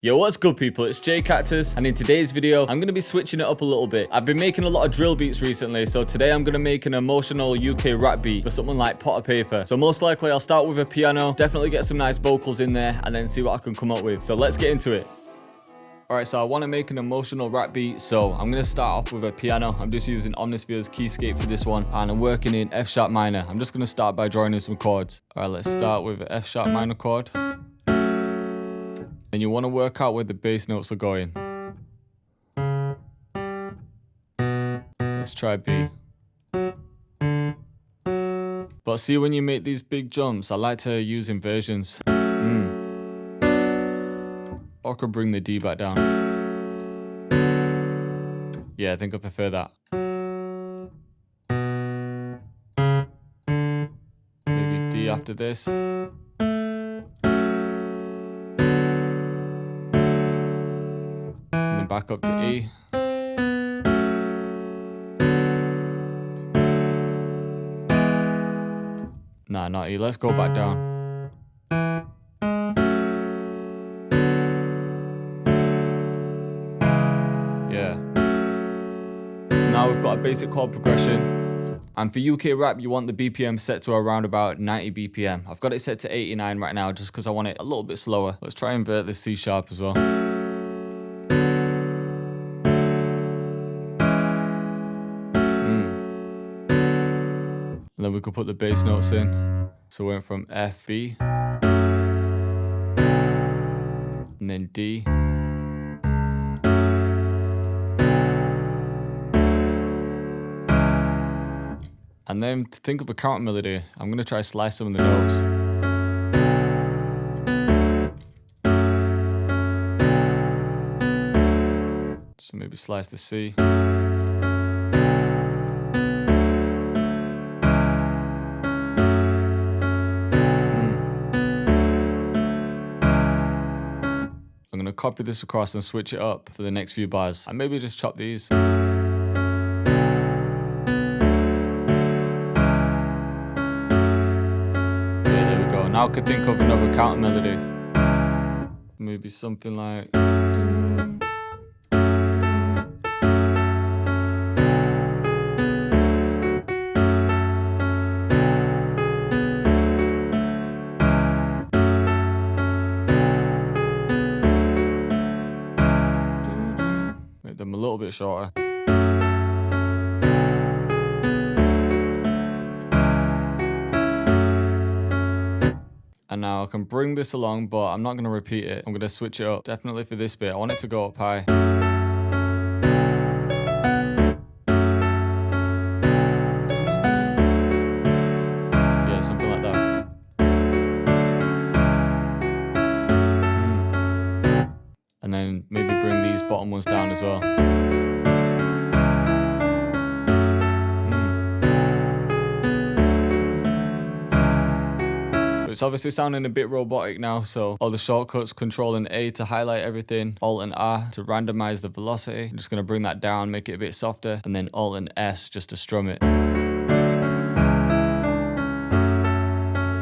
Yo, what's good people, it's JayCactus, and in today's video, I'm going to be switching it up a little bit. I've been making a lot of drill beats recently, so today I'm going to make an emotional UK rap beat for something like Pot of Paper. So most likely I'll start with a piano, definitely get some nice vocals in there, and then see what I can come up with. So let's get into it. Alright, so I want to make an emotional rap beat, so I'm going to start off with a piano. I'm just using Omnisphere's keyscape for this one, and I'm working in F sharp minor. I'm just going to start by drawing in some chords. Alright, let's start with an F sharp minor chord. And you want to work out where the bass notes are going. Let's try B. But see, when you make these big jumps, I like to use inversions. Or I could bring the D back down. Yeah, I think I prefer that. Maybe D after this. Back up to E. Nah, not E. Let's go back down. Yeah. So now we've got a basic chord progression. And for UK rap, you want the BPM set to around about 90 BPM. I've got it set to 89 right now just because I want it a little bit slower. Let's try and invert this C sharp as well. And then we could put the bass notes in. So we went from F, B, and then D. And then to think of a counter melody, I'm going to try slice some of the notes. So maybe slice the C. I'm going to copy this across and switch it up for the next few bars. And maybe just chop these. Yeah, there we go. Now I could think of another counter melody. Maybe something like... them a little bit shorter. And now I can bring this along, but I'm not going to repeat it. I'm going to switch it up. Definitely for this bit, I want it to go up high. Yeah, something like that. And then maybe bring these bottom ones down as well. But it's obviously sounding a bit robotic now, so all the shortcuts, Control and A to highlight everything, Alt and R to randomize the velocity. I'm just going to bring that down, make it a bit softer, and then Alt and S just to strum it.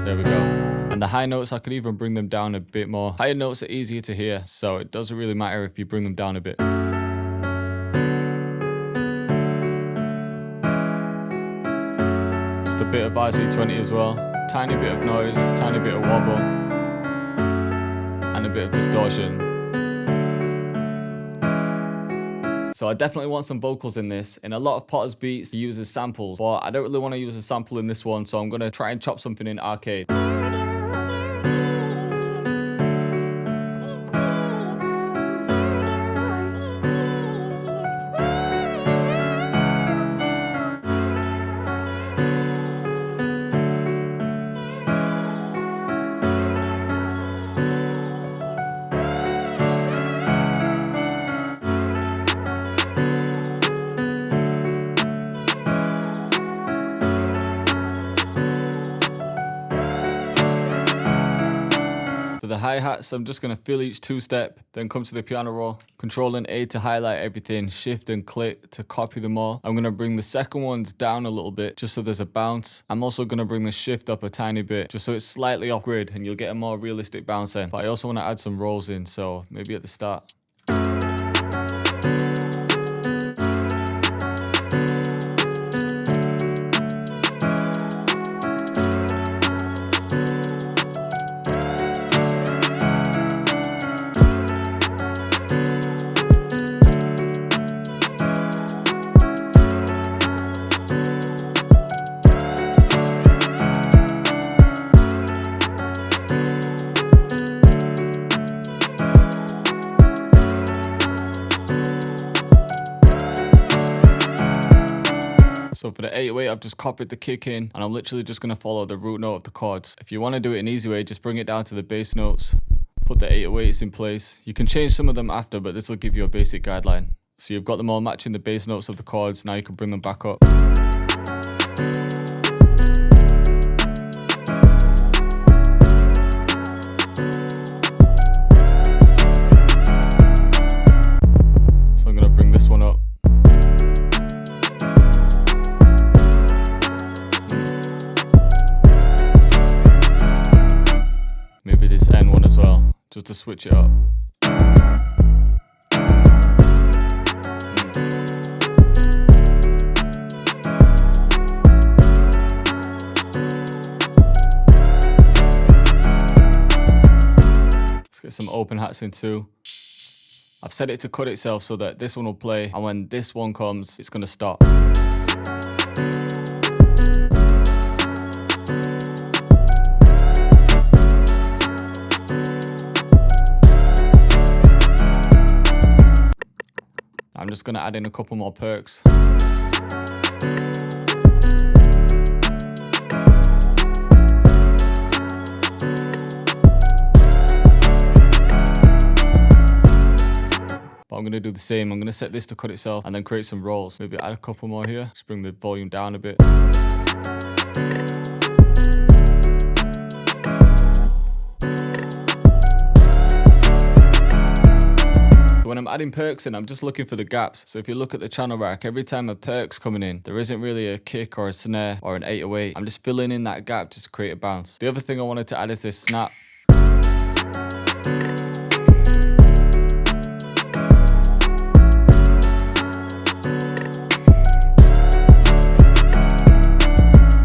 There we go. And the high notes, I could even bring them down a bit more. Higher notes are easier to hear, so it doesn't really matter if you bring them down a bit. Just a bit of RC20 as well. Tiny bit of noise, tiny bit of wobble, and a bit of distortion. So I definitely want some vocals in this. In a lot of Potter's beats, he uses samples, but I don't really want to use a sample in this one, so I'm going to try and chop something in Arcade. hi-hats, I'm just going to fill each two-step, then come to the piano roll, controlling A to highlight everything, shift and click to copy them all. I'm going to bring the second ones down a little bit just so there's a bounce. I'm also going to bring the shift up a tiny bit just so it's slightly off grid and you'll get a more realistic bounce in. But I also want to add some rolls in, so maybe at the start. So for the 808, I've just copied the kick in, and I'm literally just going to follow the root note of the chords. If you want to do it an easy way, just bring it down to the bass notes, put the 808s in place. You can change some of them after, but this will give you a basic guideline. So you've got them all matching the bass notes of the chords. Now you can bring them back up. So I'm going to bring this one up. Maybe this end one as well, just to switch it up. Let's get some open hats in too. I've set it to cut itself so that this one will play, and when this one comes, it's going to stop. I'm just going to add in a couple more perks. But I'm going to do the same. I'm going to set this to cut itself and then create some rolls. Maybe add a couple more here. Just bring the volume down a bit. When I'm adding perks in, I'm just looking for the gaps. So if you look at the channel rack, every time a perk's coming in, there isn't really a kick or a snare or an 808. I'm just filling in that gap just to create a bounce. The other thing I wanted to add is this snap.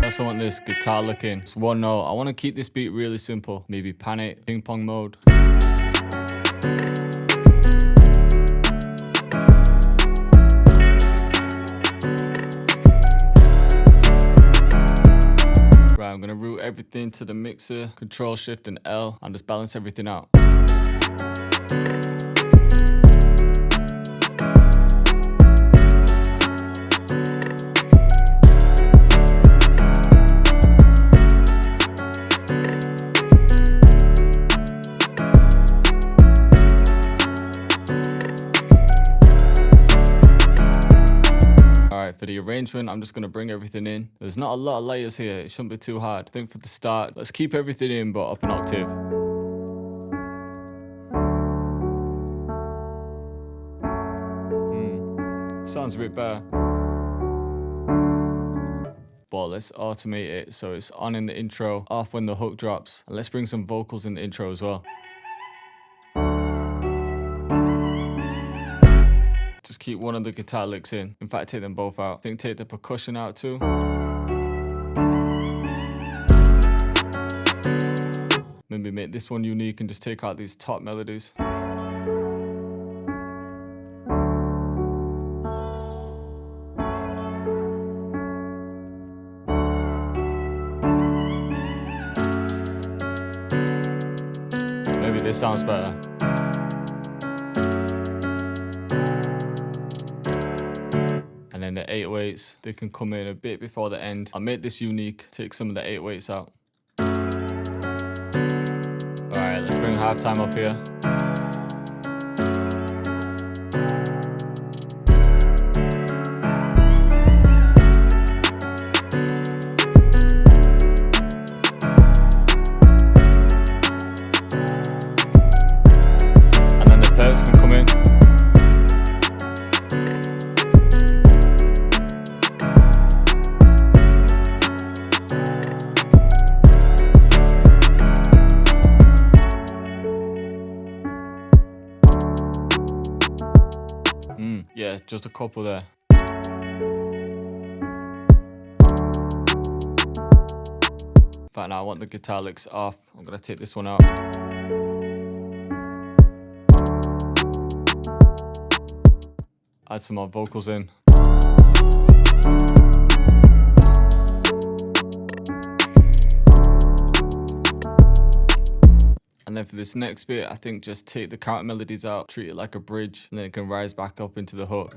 I also want this guitar looking. It's one note. I want to keep this beat really simple. Maybe panic, ping pong mode. I'm going to route everything to the mixer, Control Shift and L, and just balance everything out. For the arrangement, I'm just going to bring everything in. There's not a lot of layers here. It shouldn't be too hard. I think for the start, let's keep everything in, but up an octave. Sounds a bit better. But let's automate it so it's on in the intro, off when the hook drops. And let's bring some vocals in the intro as well. Just keep one of the guitar licks in. In fact, take them both out. I think take the percussion out too. Maybe make this one unique and just take out these top melodies. Maybe this sounds better. And then the 808s, they can come in a bit before the end. I'll make this unique, take some of the 808s out. Alright, let's bring halftime up here. Yeah, just a couple there. In fact, now I want the guitar licks off. I'm gonna take this one out. Add some more vocals in. And then for this next bit, I think just take the counter melodies out, treat it like a bridge, and then it can rise back up into the hook.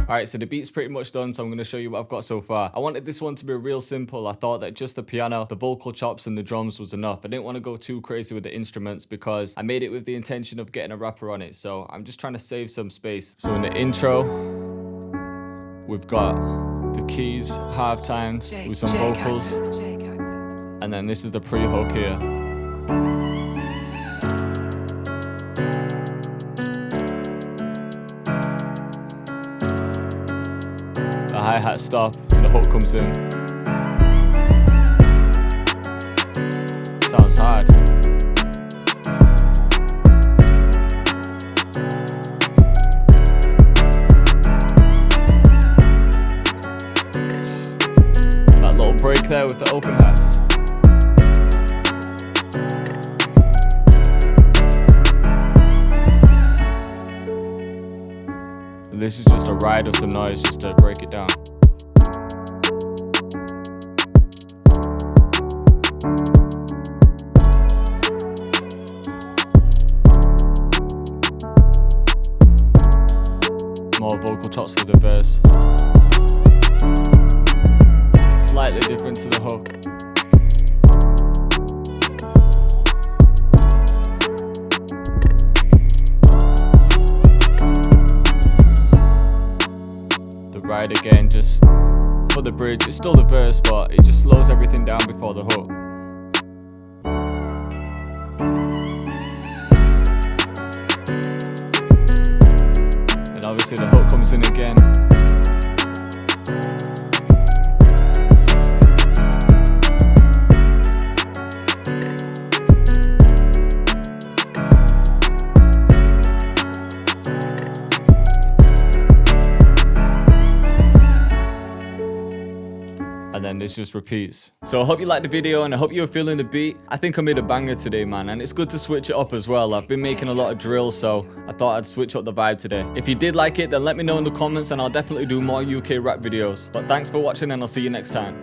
Alright, so the beat's pretty much done, so I'm going to show you what I've got so far. I wanted this one to be real simple. I thought that just the piano, the vocal chops, and the drums was enough. I didn't want to go too crazy with the instruments because I made it with the intention of getting a rapper on it. So I'm just trying to save some space. So in the intro, we've got the keys, halftimes, with some vocals. And then this is the pre-hook here. The hi-hat stop, and the hook comes in. Sounds hard. That little break there with the open hats. This is just a ride of some noise just to break it down. More vocal chops for the verse. Slightly different to the hook. Ride again just for the bridge. It's still the verse, but it just slows everything down before the hook. And obviously the hook comes in again. And then this just repeats. So I hope you liked the video and I hope you were feeling the beat. I think I made a banger today, man, and it's good to switch it up as well. I've been making a lot of drills, so I thought I'd switch up the vibe today. If you did like it, then let me know in the comments and I'll definitely do more UK rap videos. But thanks for watching and I'll see you next time.